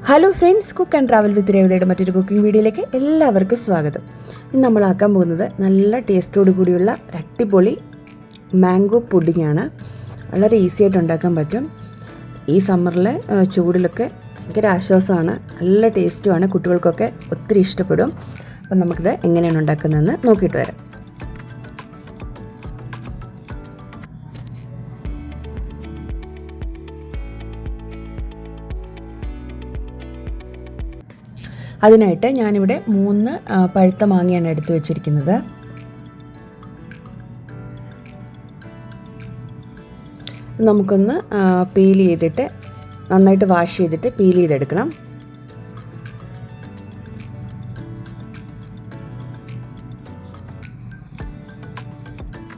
Hello friends, cook and travel with രേവതയുടെ മറ്റൊരു cooking വീഡിയോയിലേക്ക് എല്ലാവർക്കും സ്വാഗതം. ഇന്ന് നമ്മളാക്കാൻ പോകുന്നത് നല്ല ടേസ്റ്റോട് കൂടിയുള്ള അടിപൊളി മാംഗോ പുഡിങ്ങാണ്. വളരെ ഈസി ആയിട്ട് ഉണ്ടാക്കാൻ പറ്റും. ഈ സമ്മറിൽ ചൂടിലൊക്കെ ഭയങ്കര ആശ്വാസമാണ്, നല്ല ടേസ്റ്റുമാണ്, കുട്ടികൾക്കൊക്കെ ഒത്തിരി ഇഷ്ടപ്പെടും. അപ്പം നമുക്കിത് എങ്ങനെയാണ് ഉണ്ടാക്കുന്നതെന്ന് നോക്കിയിട്ട് വരാം. അതിനായിട്ട് ഞാനിവിടെ 3 പഴുത്ത മാങ്ങയാണ് എടുത്തു വച്ചിരിക്കുന്നത്. നമുക്കൊന്ന് പീൽ ചെയ്തിട്ട് നന്നായിട്ട് വാഷ് ചെയ്തിട്ട് പീൽ ചെയ്തെടുക്കണം.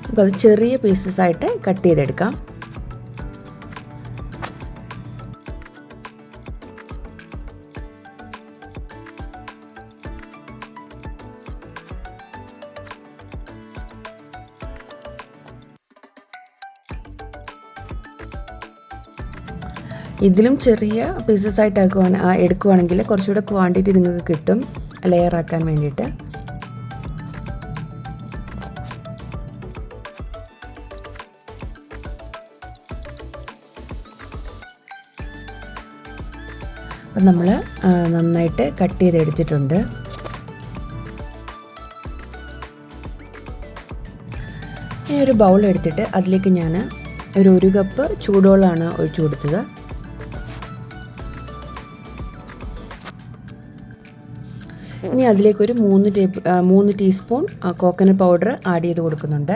അപ്പോൾ അത് ചെറിയ പീസസ് ആയിട്ട് കട്ട് ചെയ്തെടുക്കാം. ഇതിലും ചെറിയ പീസസ് ആയിട്ട് എടുക്കുവാണെങ്കിൽ കുറച്ചുകൂടെ ക്വാണ്ടിറ്റി നിങ്ങൾക്ക് കിട്ടും ലെയർ ആക്കാൻ വേണ്ടിയിട്ട്. അപ്പം നമ്മൾ നന്നായിട്ട് കട്ട് ചെയ്തെടുത്തിട്ടുണ്ട്. ഇനി ഒരു ബൗൾ എടുത്തിട്ട് അതിലേക്ക് ഞാൻ ഒരു കപ്പ് ചൂടുവെള്ളമാണ് ഒഴിച്ചു കൊടുത്തത്. ഇനി അതിലേക്കൊരു 3 ടീസ്പൂൺ കോക്കനട്ട് പൗഡർ ആഡ് ചെയ്ത് കൊടുക്കുന്നുണ്ട്.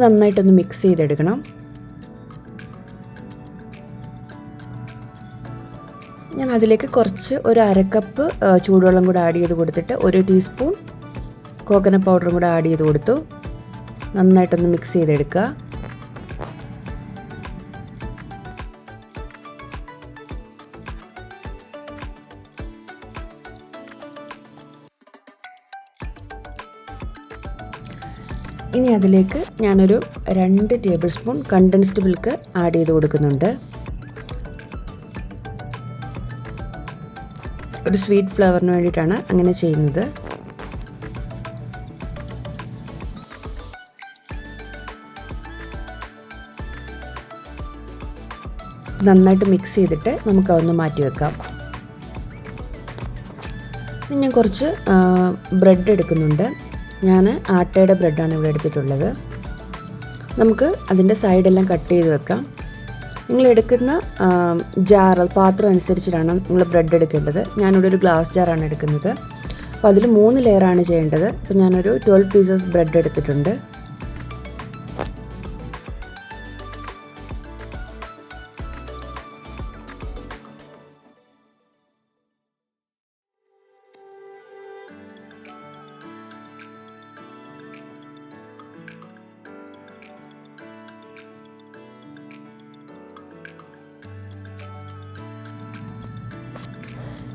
നന്നായിട്ടൊന്ന് മിക്സ് ചെയ്തെടുക്കണം. ഞാൻ അതിലേക്ക് ഒരു 1/2 കപ്പ് ചൂടുവെള്ളം കൂടെ ആഡ് ചെയ്ത് കൊടുത്തിട്ട് 1 ടീസ്പൂൺ കോക്കനട്ട് പൗഡറും കൂടെ ആഡ് ചെയ്ത് കൊടുത്തു. നന്നായിട്ടൊന്ന് മിക്സ് ചെയ്തെടുക്കുക. ഇനി അതിലേക്ക് ഞാനൊരു 2 table spoon condensed milk add ചെയ്ത് കൊടുക്കുന്നുണ്ട്. ഒരു സ്വീറ്റ് ഫ്ലേവറിന് വേണ്ടിയിട്ടാണ് അങ്ങനെ ചെയ്യുന്നത്. നന്നായിട്ട് മിക്സ് ചെയ്തിട്ട് നമുക്ക് അതൊന്ന് മാറ്റി വെക്കാം. ഇനി ഞാൻ കുറച്ച് ബ്രെഡ് എടുക്കുന്നുണ്ട്. ഞാൻ ആട്ടയുടെ ബ്രെഡാണ് ഇവിടെ എടുത്തിട്ടുള്ളത്. നമുക്ക് അതിൻ്റെ സൈഡെല്ലാം കട്ട് ചെയ്ത് വെക്കാം. നിങ്ങൾ എടുക്കുന്ന പാത്രം അനുസരിച്ചിട്ടാണ് നിങ്ങൾ ബ്രെഡ് എടുക്കേണ്ടത്. ഞാനിവിടെ ഒരു ഗ്ലാസ് ജാറാണ് എടുക്കുന്നത്. അപ്പോൾ അതിൽ 3 ലെയറാണ് ചെയ്യേണ്ടത്. അപ്പോൾ ഞാനൊരു 12 പീസസ് ബ്രെഡ് എടുത്തിട്ടുണ്ട്.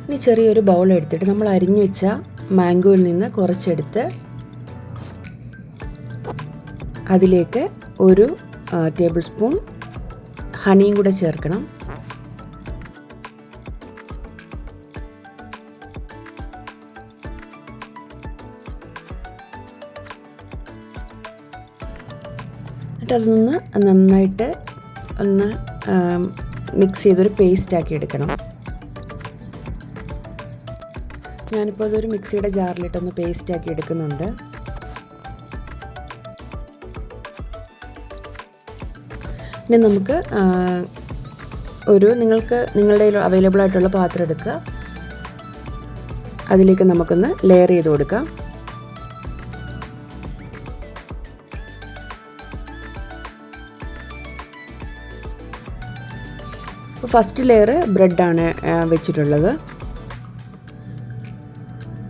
ഇനി ചെറിയൊരു ബൗൾ എടുത്തിട്ട് നമ്മൾ അരിഞ്ഞു വെച്ച മാംഗോയിൽ നിന്ന് കുറച്ചെടുത്ത് അതിലേക്ക് 1 ടേബിൾ സ്പൂൺ ഹണിയും കൂടെ ചേർക്കണം. എന്നിട്ട് അതൊന്ന് നന്നായിട്ട് മിക്സ് ചെയ്തൊരു പേസ്റ്റാക്കി എടുക്കണം. ഞാനിപ്പോൾ അതൊരു മിക്സിയുടെ ജാറിലിട്ടൊന്ന് പേസ്റ്റാക്കി എടുക്കുന്നുണ്ട്. ഇനി നമുക്ക് നിങ്ങളുടെ അവൈലബിൾ ആയിട്ടുള്ള പാത്രം എടുക്കുക. അതിലേക്ക് നമുക്കൊന്ന് ലെയർ ചെയ്ത് കൊടുക്കാം. ഫസ്റ്റ് ലെയർ ബ്രെഡാണ് വെച്ചിട്ടുള്ളത്.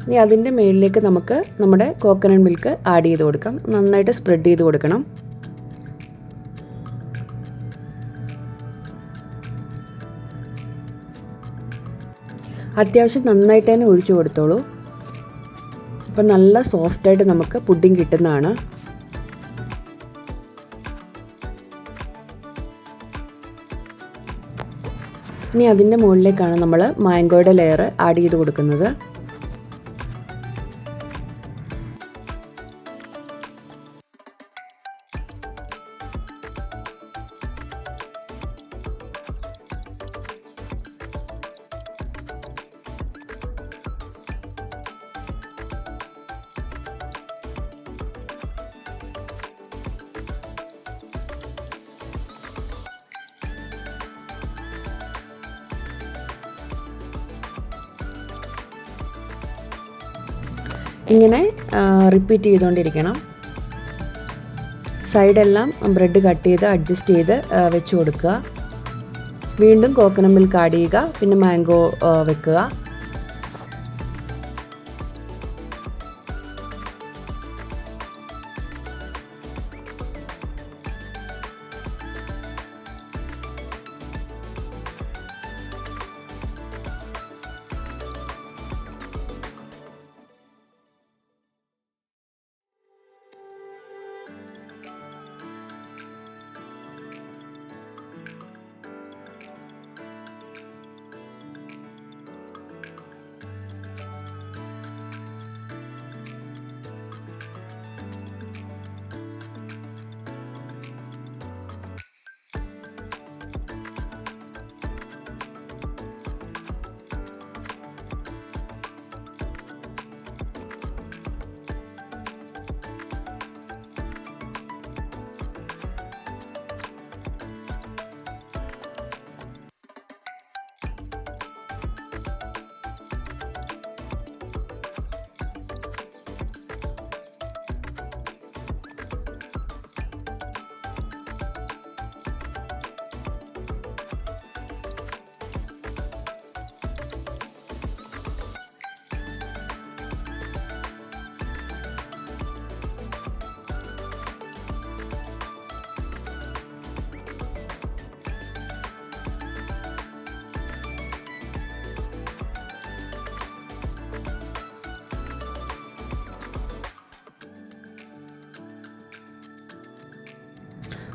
ഇനി അതിൻ്റെ മുകളിലേക്ക് നമുക്ക് നമ്മുടെ കോക്കനട്ട് മിൽക്ക് ആഡ് ചെയ്ത് കൊടുക്കാം. നന്നായിട്ട് സ്പ്രെഡ് ചെയ്ത് കൊടുക്കണം. അത്യാവശ്യം നന്നായിട്ട് തന്നെ ഒഴിച്ചു കൊടുത്തോളൂ. അപ്പം നല്ല സോഫ്റ്റായിട്ട് നമുക്ക് പുഡിംഗ് കിട്ടുന്നതാണ്. ഇനി അതിൻ്റെ മുകളിലേക്കാണ് നമ്മൾ മാംഗോയുടെ ലെയർ ആഡ് ചെയ്ത് കൊടുക്കുന്നത്. ഇങ്ങനെ റിപ്പീറ്റ് ചെയ്തുകൊണ്ടിരിക്കണം. സൈഡെല്ലാം ബ്രെഡ് കട്ട് ചെയ്ത് അഡ്ജസ്റ്റ് ചെയ്ത് വെച്ച് കൊടുക്കുക. വീണ്ടും കോക്കനട്ട് മിൽക്ക് ആഡ് ചെയ്യുക, പിന്നെ മാംഗോ വെക്കുക.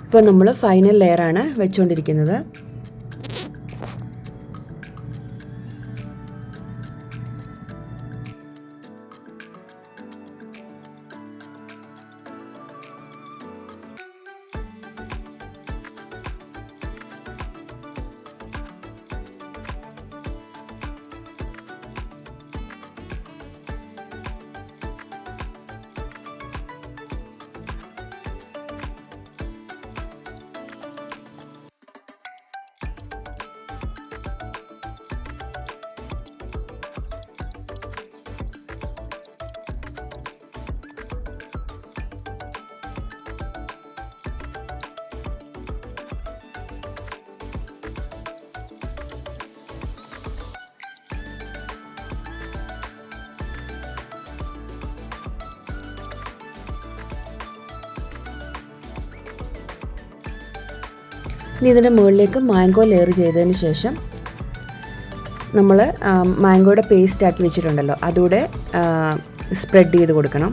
ഇപ്പോൾ നമ്മൾ ഫൈനൽ ലെയറാണ് വെച്ചുകൊണ്ടിരിക്കുന്നത്. ഇനി ഇതിൻ്റെ മുകളിലേക്ക് മാംഗോ ലെയർ ചെയ്തതിന് ശേഷം നമ്മൾ മാംഗോയുടെ പേസ്റ്റ് ആക്കി വെച്ചിട്ടുണ്ടല്ലോ, അതുകൂടെ സ്പ്രെഡ് ചെയ്ത് കൊടുക്കണം.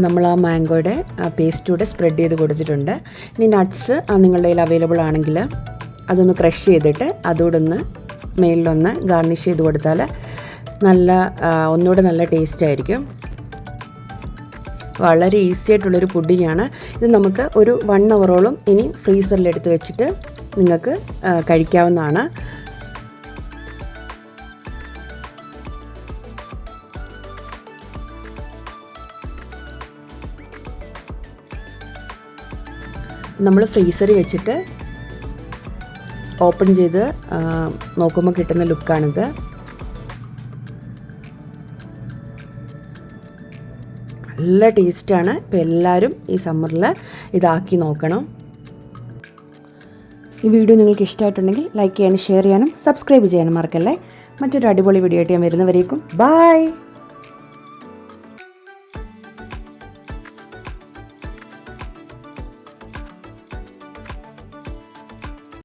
നമ്മൾ ആ മാംഗോയുടെ പേസ്റ്റൂടെ സ്പ്രെഡ് ചെയ്ത് കൊടുത്തിട്ടുണ്ട്. ഇനി നട്ട്സ് നിങ്ങളുടെ കയ്യിൽ അവൈലബിൾ ആണെങ്കിൽ അതൊന്ന് ക്രഷ് ചെയ്തിട്ട് അതുകൂടെ ഒന്ന് മേളിലൊന്ന് ഗാർണിഷ് ചെയ്ത് കൊടുത്താൽ ഒന്നുകൂടെ നല്ല ടേസ്റ്റ് ആയിരിക്കും. വളരെ ഈസി ആയിട്ടുള്ളൊരു പുഡിങ്ങാണ് ഇത്. നമുക്ക് ഒരു 1 ഹവറോളം ഇനി ഫ്രീസറിലെടുത്ത് വെച്ചിട്ട് നിങ്ങൾക്ക് കഴിക്കാവുന്നതാണ്. നമ്മൾ ഫ്രീസറിൽ വെച്ചിട്ട് ഓപ്പൺ ചെയ്ത് നോക്കുമ്പോൾ കിട്ടുന്ന ലുക്കാണിത്. നല്ല ടേസ്റ്റാണ്. ഇപ്പോൾ എല്ലാവരും ഈ സമ്മറിൽ ഇതാക്കി നോക്കണം. ഈ വീഡിയോ നിങ്ങൾക്ക് ഇഷ്ടമായിട്ടുണ്ടെങ്കിൽ ലൈക്ക് ചെയ്യാനും ഷെയർ ചെയ്യാനും സബ്സ്ക്രൈബ് ചെയ്യാനും മറക്കല്ലേ. മറ്റൊരു അടിപൊളി വീഡിയോ ആയിട്ട് ഞാൻ വരുന്നവരേക്കും ബൈ.